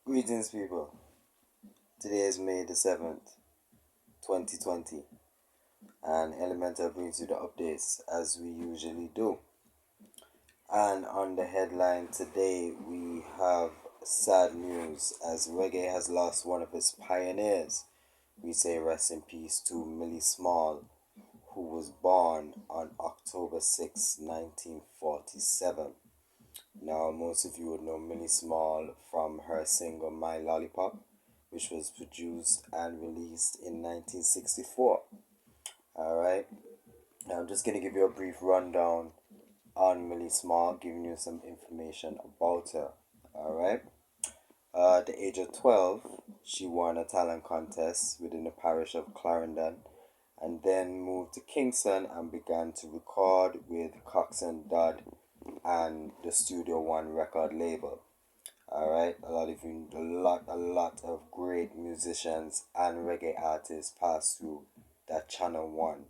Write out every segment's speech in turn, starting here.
Greetings, people. Today is May the 7th, 2020, and Elemental brings you the updates as we usually do. And on the headline today, we have sad news as reggae has lost one of its pioneers. We say rest in peace to Millie Small, who was born on October 6, 1947. Now, most of you would know Millie Small from her single My Lollipop, which was produced and released in 1964. Alright, now I'm just going to give you a brief rundown on Millie Small, giving you some information about her. Alright, at the age of 12, she won a talent contest within the parish of Clarendon and then moved to Kingston and began to record with Cox and Dodd and the Studio One record label. Alright, a lot of great musicians and reggae artists pass through that Channel One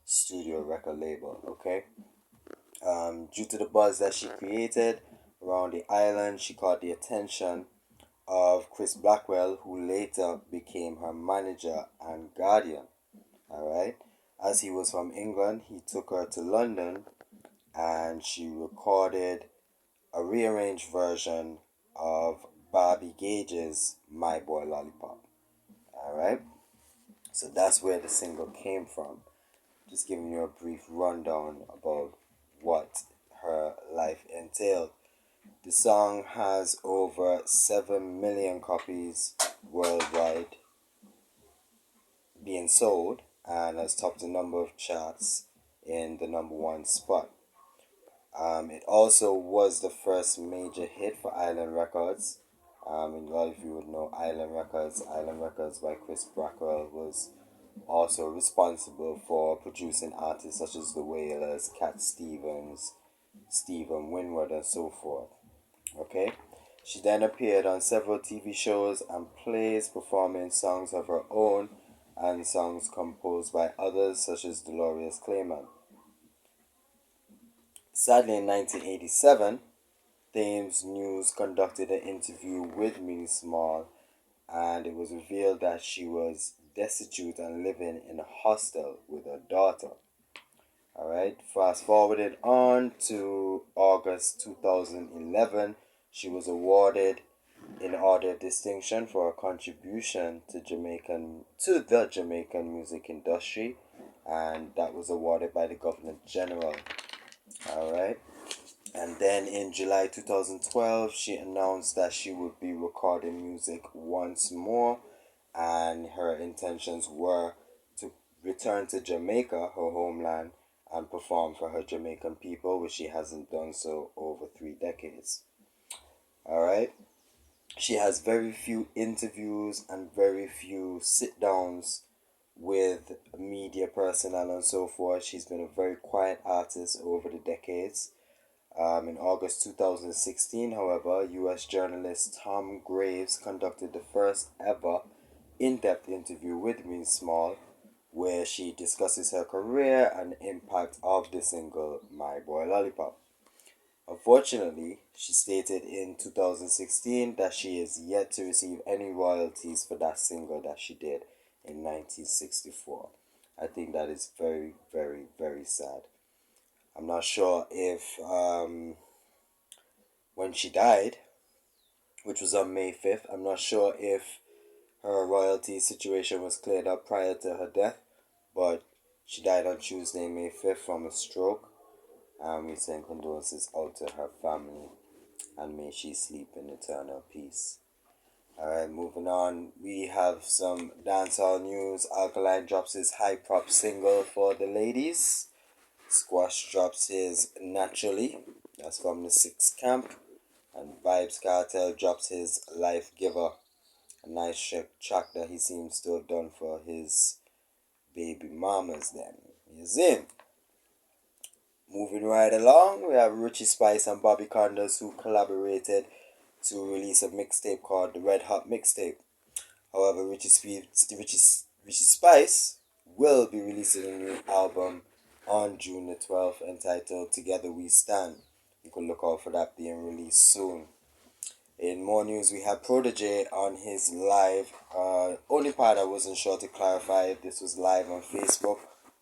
studio record label. Okay, due to the buzz that she created around the island, she caught the attention of Chris Blackwell, who later became her manager and guardian. Alright, as he was from England, he took her to London and she recorded a rearranged version of Bobby Gage's My Boy Lollipop. Alright? So that's where the single came from. Just giving you a brief rundown about what her life entailed. The song has over 7 million copies worldwide being sold and has topped a number of charts in the number one spot. It also was the first major hit for Island Records. And a lot of you would know Island Records. Island Records by Chris Blackwell was also responsible for producing artists such as The Wailers, Cat Stevens, Stephen Winwood, and so forth. Okay? She then appeared on several TV shows and plays, performing songs of her own and songs composed by others such as Dolores Claiborne. Sadly, in 1987, Thames News conducted an interview with Millie Small, and it was revealed that she was destitute and living in a hostel with her daughter. Alright, fast forwarded on to August 2011, she was awarded in order of distinction for her contribution to the Jamaican music industry, and that was awarded by the Governor General. Alright. And then in July 2012, she announced that she would be recording music once more, and her intentions were to return to Jamaica, her homeland, and perform for her Jamaican people, which she hasn't done so over 3 decades. Alright? She has very few interviews and very few sit downs with media personnel and so forth. She's been a very quiet artist over the decades. In August 2016, however, US journalist Tom Graves conducted the first ever in depth interview with Millie Small, where she discusses her career and the impact of the single My Boy Lollipop. Unfortunately, she stated in 2016 that she is yet to receive any royalties for that single that she did in 1964. I think that is very, very, very sad. I'm not sure if when she died, which was on May 5th, I'm not sure if her royalty situation was cleared up prior to her death, but she died on Tuesday, May 5th from a stroke. We send condolences out to her family and may she sleep in eternal peace. Alright, moving on. We have some dancehall news. Alkaline drops his high prop single for the ladies. Squash drops his Naturally. That's from the Six Camp. And Vibes Cartel drops his Life Giver. A nice track that he seems to have done for his baby mamas then. He's in. Moving right along, we have Richie Spice and Bobby Condos who collaborated to release a mixtape called the Red Hot Mixtape. However, Richie Spice will be releasing a new album on June the 12th entitled Together We Stand. You can look out for that being released soon. In more news, we had Protege on his live. Only part I wasn't sure to clarify if this was live on Facebook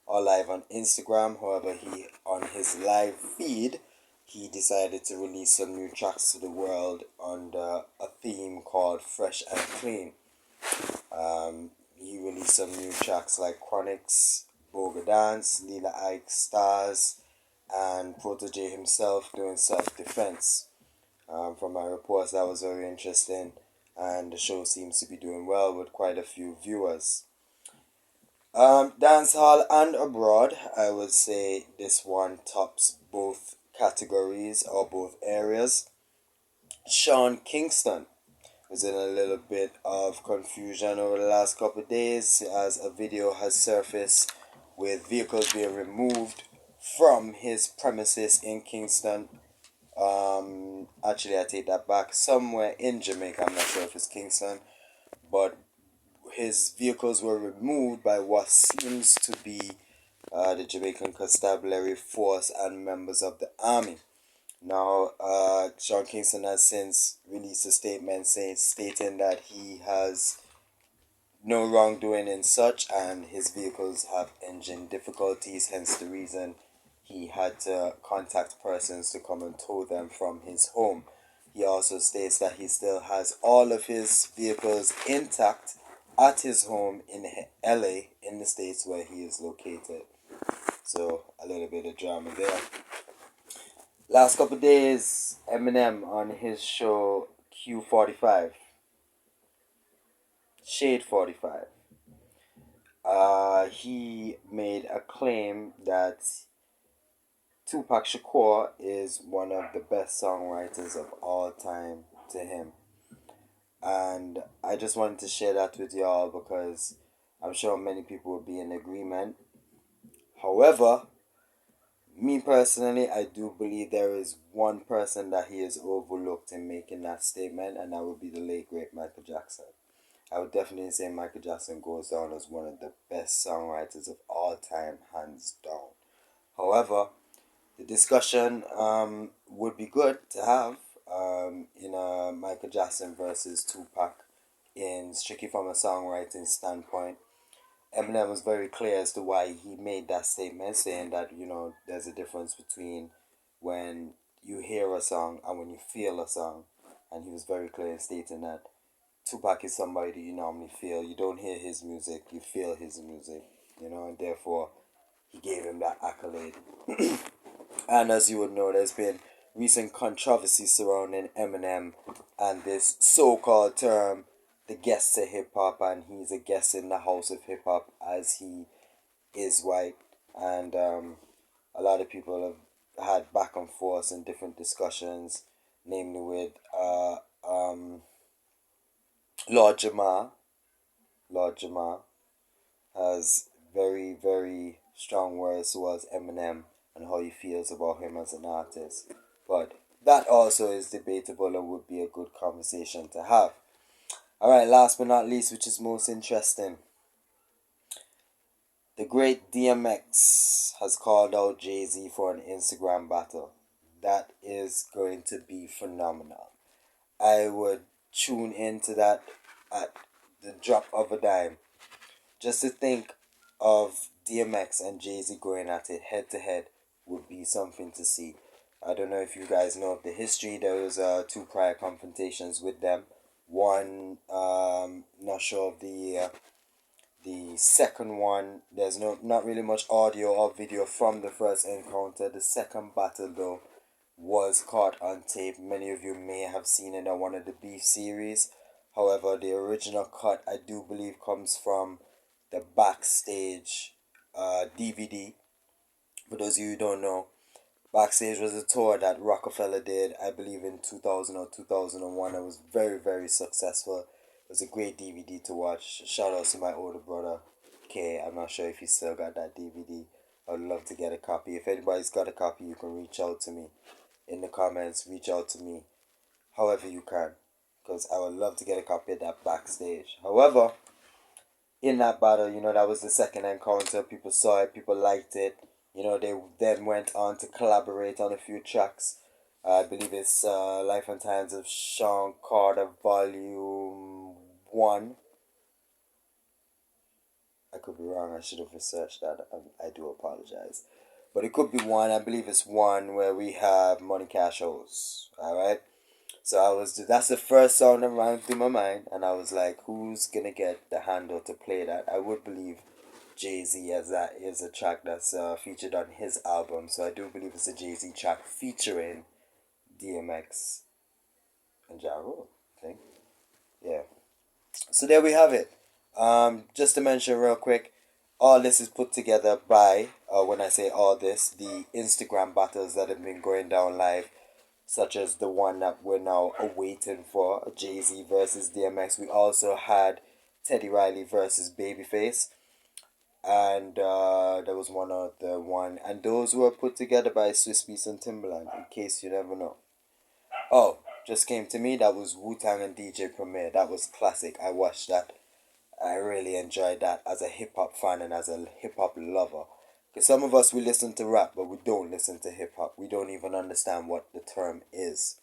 or live on Instagram. However, he on his live feed, he decided to release some new tracks to the world under a theme called Fresh and Clean. He released some new tracks like Chronics, Boga Dance, Lila Ike, Stars, and Protege himself doing self-defense. From my reports, that was very interesting, and the show seems to be doing well with quite a few viewers. Dancehall and abroad, I would say this one tops both categories or both areas. Sean Kingston was in a little bit of confusion over the last couple of days as a video has surfaced with vehicles being removed from his premises in Kingston. Actually, I take that back. Somewhere in Jamaica, I'm not sure if it's Kingston, but his vehicles were removed by what seems to be the Jamaican Constabulary Force and members of the army. Now, Sean Kingston has since released a statement stating that he has no wrongdoing in such and his vehicles have engine difficulties, hence the reason he had to contact persons to come and tow them from his home. He also states that he still has all of his vehicles intact at his home in LA, in the States where he is located. So, a little bit of drama there. Last couple days, Eminem on his show Q45, Shade 45, he made a claim that Tupac Shakur is one of the best songwriters of all time to him. And I just wanted to share that with y'all because I'm sure many people will be in agreement. However, me personally, I do believe there is one person that he has overlooked in making that statement, and that would be the late great Michael Jackson. I would definitely say Michael Jackson goes down as one of the best songwriters of all time, hands down. However, the discussion would be good to have in a Michael Jackson versus Tupac in strictly from a songwriting standpoint. Eminem was very clear as to why he made that statement, saying that there's a difference between when you hear a song and when you feel a song, and he was very clear in stating that Tupac is somebody that you normally feel. You don't hear his music, you feel his music, and therefore he gave him that accolade. And as you would know, there's been recent controversy surrounding Eminem and this so-called term, the guest to hip hop, and he's a guest in the house of hip hop as he is white. And a lot of people have had back and forth and different discussions, namely with Lord Jamar. Lord Jamar has very, very strong words towards Eminem and how he feels about him as an artist. But that also is debatable and would be a good conversation to have. Alright, last but not least, which is most interesting. The great DMX has called out Jay-Z for an Instagram battle. That is going to be phenomenal. I would tune into that at the drop of a dime. Just to think of DMX and Jay-Z going at it head to head would be something to see. I don't know if you guys know of the history. There was two prior confrontations with them. One, not sure of the second one. There's not really much audio or video from the first encounter. The second battle though was caught on tape. Many of you may have seen it on one of the Beef series. However, the original cut I do believe comes from the Backstage DVD. For those of you who don't know, Backstage was a tour that Rockefeller did, I believe in 2000 or 2001. It was very, very successful. It was a great DVD to watch. Shout out to my older brother, Kay. I'm not sure if he still got that DVD. I would love to get a copy. If anybody's got a copy, you can reach out to me in the comments. Reach out to me however you can, because I would love to get a copy of that Backstage. However, in that battle, that was the second encounter. People saw it, people liked it. They then went on to collaborate on a few tracks. I believe it's Life and Times of Sean Carter, Volume 1. I could be wrong. I should have researched that. I do apologize. But it could be one. I believe it's one where we have Money Cash Hoes. Alright? So that's the first song that ran through my mind. And I was like, who's going to get the handle to play that? I would believe Jay-Z, as that is a track that's featured on his album. So I do believe it's a Jay-Z track featuring DMX and Ja Rule, I think. Yeah. So there we have it. Just to mention real quick, all this is put together by, when I say all this, the Instagram battles that have been going down live, such as the one that we're now awaiting for, Jay-Z versus DMX. We also had Teddy Riley versus Babyface. And there was one other one. And those were put together by Swiss Beats and Timberland, in case you never know. Oh, just came to me. That was Wu-Tang and DJ Premier. That was classic. I watched that. I really enjoyed that as a hip hop fan and as a hip hop lover. Because some of us, we listen to rap, but we don't listen to hip hop. We don't even understand what the term is.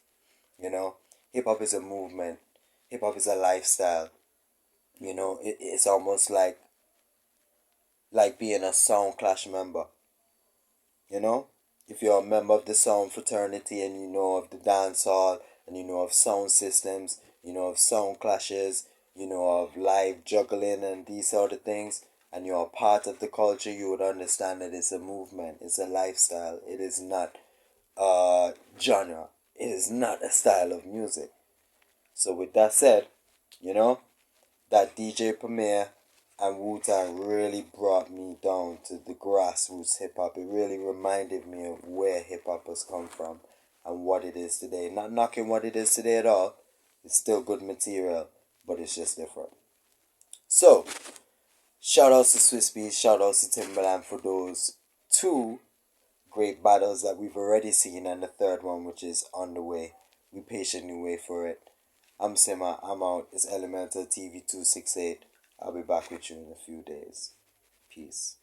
You know, hip hop is a movement. Hip hop is a lifestyle. You know, it's almost like being a Sound Clash member. You know, if you're a member of the sound fraternity and you know of the dancehall and you know of sound systems, you know of sound clashes, you know of live juggling and these sort of things, and you're a part of the culture, you would understand that it's a movement, it's a lifestyle, it is not a genre, it is not a style of music. So with that said, you know, that DJ Premier and Wu Tang really brought me down to the grassroots hip hop. It really reminded me of where hip hop has come from and what it is today. Not knocking what it is today at all. It's still good material, but it's just different. So, shout outs to Swiss Beats, shout outs to Timberland for those two great battles that we've already seen, and the third one, which is on the way. We patiently wait for it. I'm Sima, I'm out. It's Elemental TV 268. I'll be back with you in a few days. Peace.